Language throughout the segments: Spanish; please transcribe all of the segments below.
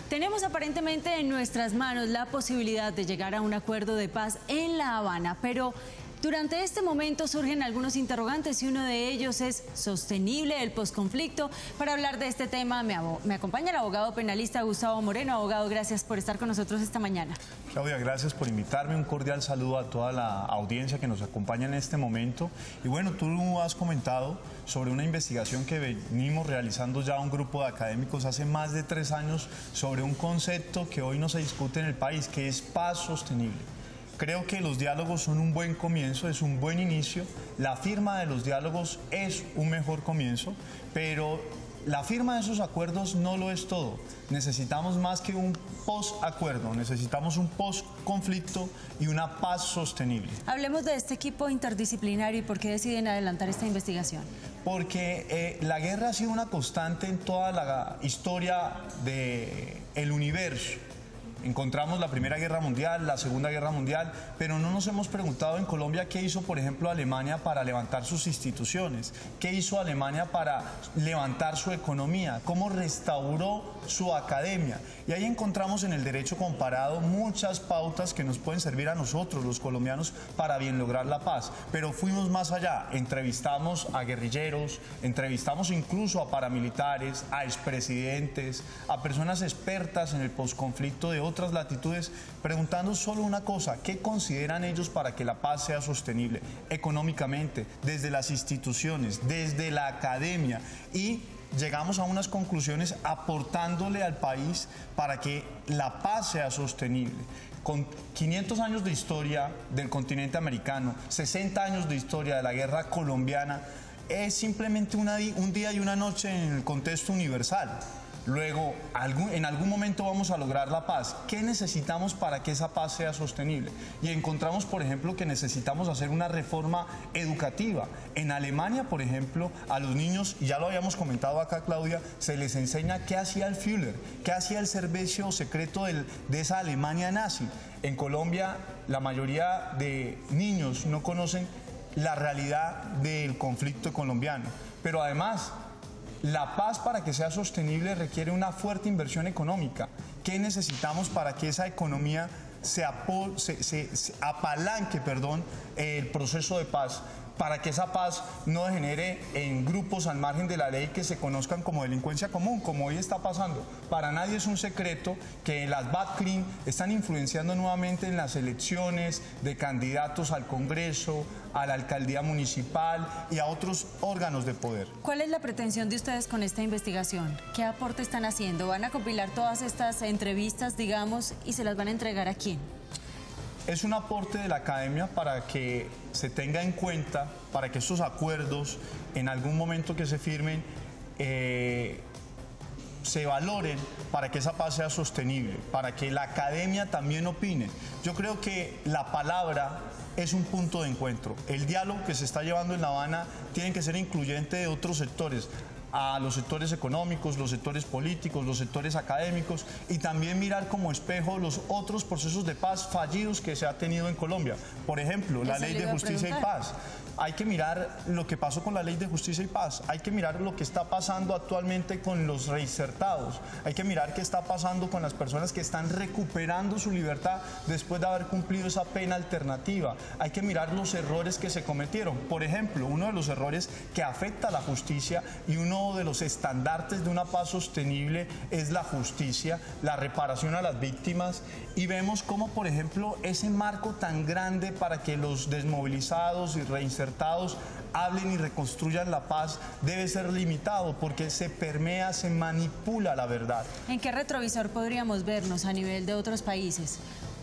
Tenemos aparentemente en nuestras manos la posibilidad de llegar a un acuerdo de paz en La Habana, pero durante este momento surgen algunos interrogantes y uno de ellos es ¿sostenible el posconflicto? Para hablar de este tema me acompaña el abogado penalista Gustavo Moreno. Abogado, gracias por estar con nosotros esta mañana. Claudia, gracias por invitarme. Un cordial saludo a toda la audiencia que nos acompaña en este momento. Y bueno, tú has comentado sobre una investigación que venimos realizando ya un grupo de académicos hace más de 3 años sobre un concepto que hoy no se discute en el país, que es paz sostenible. Creo que los diálogos son un buen comienzo, es un buen inicio. La firma de los diálogos es un mejor comienzo, pero la firma de esos acuerdos no lo es todo. Necesitamos más que un post-acuerdo, necesitamos un post-conflicto y una paz sostenible. Hablemos de este equipo interdisciplinario y por qué deciden adelantar esta investigación. Porque la guerra ha sido una constante en toda la historia del universo. Encontramos la Primera Guerra Mundial, la Segunda Guerra Mundial, pero no nos hemos preguntado en Colombia qué hizo, por ejemplo, Alemania para levantar sus instituciones, qué hizo Alemania para levantar su economía, cómo restauró su academia. Y ahí encontramos en el derecho comparado muchas pautas que nos pueden servir a nosotros, los colombianos, para bien lograr la paz. Pero fuimos más allá, entrevistamos a guerrilleros, entrevistamos incluso a paramilitares, a expresidentes, a personas expertas en el posconflicto de otras latitudes, preguntando solo una cosa: ¿qué consideran ellos para que la paz sea sostenible económicamente, desde las instituciones, desde la academia? Y llegamos a unas conclusiones aportándole al país para que la paz sea sostenible. Con 500 años de historia del continente americano, 60 años de historia de la guerra colombiana, es simplemente un día y una noche en el contexto universal. Luego, en algún momento vamos a lograr la paz. ¿Qué necesitamos para que esa paz sea sostenible? Y encontramos, por ejemplo, que necesitamos hacer una reforma educativa. En Alemania, por ejemplo, a los niños, y ya lo habíamos comentado acá, Claudia, se les enseña qué hacía el Führer, qué hacía el servicio secreto de esa Alemania nazi. En Colombia, la mayoría de niños no conocen la realidad del conflicto colombiano. Pero además, la paz, para que sea sostenible, requiere una fuerte inversión económica. ¿Qué necesitamos para que esa economía se apalanque el proceso de paz? Para que esa paz no degenere en grupos al margen de la ley que se conozcan como delincuencia común, como hoy está pasando. Para nadie es un secreto que las BATCRIM están influenciando nuevamente en las elecciones de candidatos al Congreso, a la alcaldía municipal y a otros órganos de poder. ¿Cuál es la pretensión de ustedes con esta investigación? ¿Qué aporte están haciendo? ¿Van a compilar todas estas entrevistas, digamos, y se las van a entregar a quién? Es un aporte de la academia para que se tenga en cuenta, para que estos acuerdos, en algún momento que se firmen, se valoren, para que esa paz sea sostenible, para que la academia también opine. Yo creo que la palabra es un punto de encuentro. El diálogo que se está llevando en La Habana tiene que ser incluyente de otros sectores, a los sectores económicos, los sectores políticos, los sectores académicos, y también mirar como espejo los otros procesos de paz fallidos que se ha tenido en Colombia. Por ejemplo, la Ley de Justicia y Paz. Hay que mirar lo que pasó con la Ley de Justicia y Paz, hay que mirar lo que está pasando actualmente con los reinsertados, hay que mirar qué está pasando con las personas que están recuperando su libertad después de haber cumplido esa pena alternativa, hay que mirar los errores que se cometieron. Por ejemplo, uno de los errores que afecta a la justicia y uno de los estandartes de una paz sostenible es la justicia, la reparación a las víctimas, y vemos cómo, por ejemplo, ese marco tan grande para que los desmovilizados y reinsertados hablen y reconstruyan la paz debe ser limitado, porque se permea, se manipula la verdad. ¿En qué retrovisor podríamos vernos a nivel de otros países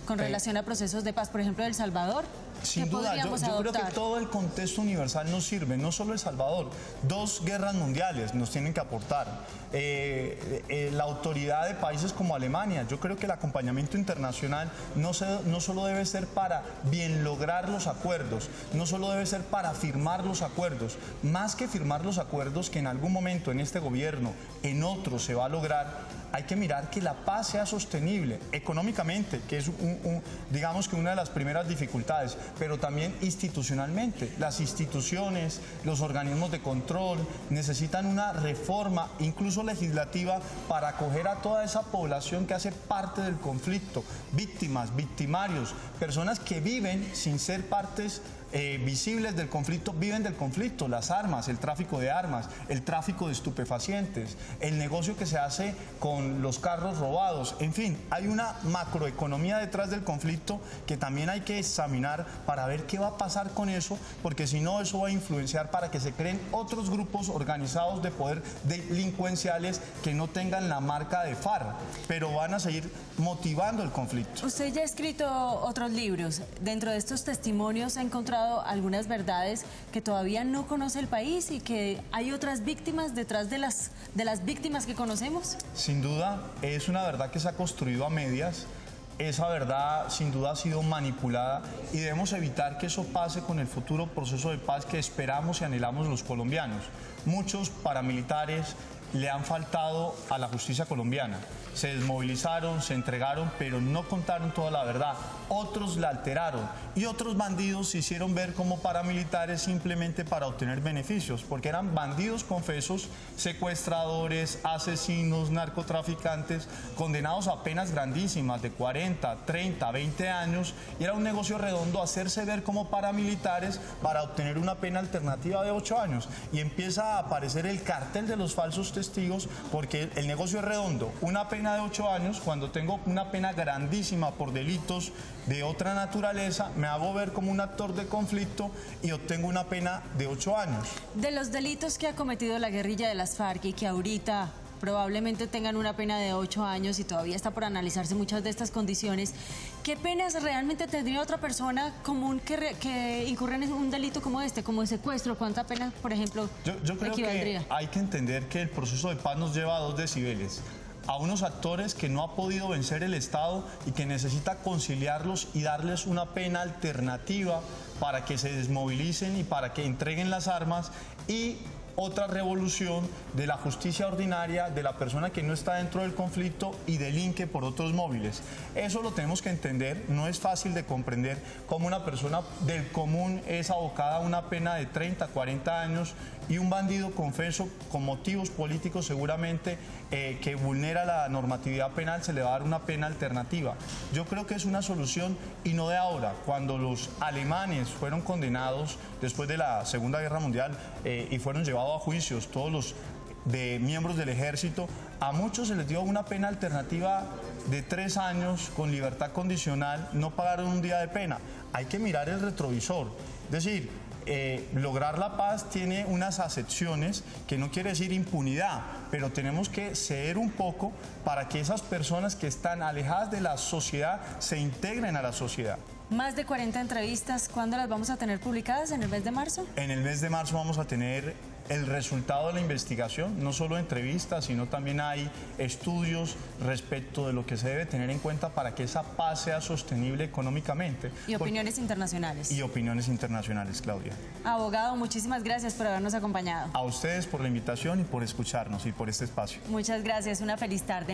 con relación a procesos de paz, por ejemplo, El Salvador? Sin duda, yo creo que todo el contexto universal nos sirve, no solo El Salvador. 2 guerras mundiales nos tienen que aportar. La autoridad de países como Alemania. Yo creo que el acompañamiento internacional no solo debe ser para bien lograr los acuerdos, no solo debe ser para firmar los acuerdos. Más que firmar los acuerdos que en algún momento en este gobierno, en otro se va a lograr, hay que mirar que la paz sea sostenible económicamente, que es digamos que una de las primeras dificultades, pero también institucionalmente. Las instituciones, los organismos de control necesitan una reforma, incluso legislativa, para acoger a toda esa población que hace parte del conflicto, víctimas, victimarios, personas que viven sin ser partes visibles del conflicto, viven del conflicto, las armas, el tráfico de armas, el tráfico de estupefacientes, el negocio que se hace con los carros robados, en fin, hay una macroeconomía detrás del conflicto que también hay que examinar para ver qué va a pasar con eso, porque si no, eso va a influenciar para que se creen otros grupos organizados de poder delincuenciales que no tengan la marca de FARC, pero van a seguir motivando el conflicto. Usted ya ha escrito otros libros. Dentro de estos testimonios ha encontrado algunas verdades que todavía no conoce el país y que hay otras víctimas detrás de las víctimas que conocemos. Sin duda, es una verdad que se ha construido a medias. Esa verdad sin duda ha sido manipulada y debemos evitar que eso pase con el futuro proceso de paz que esperamos y anhelamos los colombianos. Muchos paramilitares le han faltado a la justicia colombiana. Se desmovilizaron, se entregaron, pero no contaron toda la verdad. Otros la alteraron y otros bandidos se hicieron ver como paramilitares simplemente para obtener beneficios, porque eran bandidos confesos, secuestradores, asesinos, narcotraficantes, condenados a penas grandísimas de 40, 30, 20 años, y era un negocio redondo hacerse ver como paramilitares para obtener una pena alternativa de 8 años. Y empieza a aparecer el cartel de los falsos testigos, porque el negocio es redondo. Una pena de 8 años, cuando tengo una pena grandísima por delitos de otra naturaleza, me hago ver como un actor de conflicto y obtengo una pena de 8 años. De los delitos que ha cometido la guerrilla de las FARC y que ahorita probablemente tengan una pena de 8 años y todavía está por analizarse muchas de estas condiciones, ¿qué penas realmente tendría otra persona común que incurre en un delito como este, como el secuestro? ¿Cuánta pena, por ejemplo, yo creo equivaldría? Que hay que entender que el proceso de paz nos lleva a 2 decibeles. A unos actores que no ha podido vencer el Estado y que necesita conciliarlos y darles una pena alternativa para que se desmovilicen y para que entreguen las armas, y otra revolución de la justicia ordinaria de la persona que no está dentro del conflicto y delinque por otros móviles. Eso lo tenemos que entender, no es fácil de comprender cómo una persona del común es abocada a una pena de 30, 40 años y un bandido confeso con motivos políticos seguramente que vulnera la normatividad penal se le va a dar una pena alternativa. Yo creo que es una solución y no de ahora. Cuando los alemanes fueron condenados después de la Segunda Guerra Mundial y fueron llevados a juicios, todos los miembros del ejército, a muchos se les dio una pena alternativa de 3 años con libertad condicional, no pagaron un día de pena. Hay que mirar el retrovisor, es decir, lograr la paz tiene unas acepciones que no quiere decir impunidad, pero tenemos que ceder un poco para que esas personas que están alejadas de la sociedad se integren a la sociedad. Más de 40 entrevistas, ¿cuándo las vamos a tener publicadas? ¿En el mes de marzo? En el mes de marzo vamos a tener el resultado de la investigación, no solo entrevistas, sino también hay estudios respecto de lo que se debe tener en cuenta para que esa paz sea sostenible económicamente. Y opiniones internacionales. Y opiniones internacionales, Claudia. Abogado, muchísimas gracias por habernos acompañado. A ustedes por la invitación y por escucharnos y por este espacio. Muchas gracias, una feliz tarde.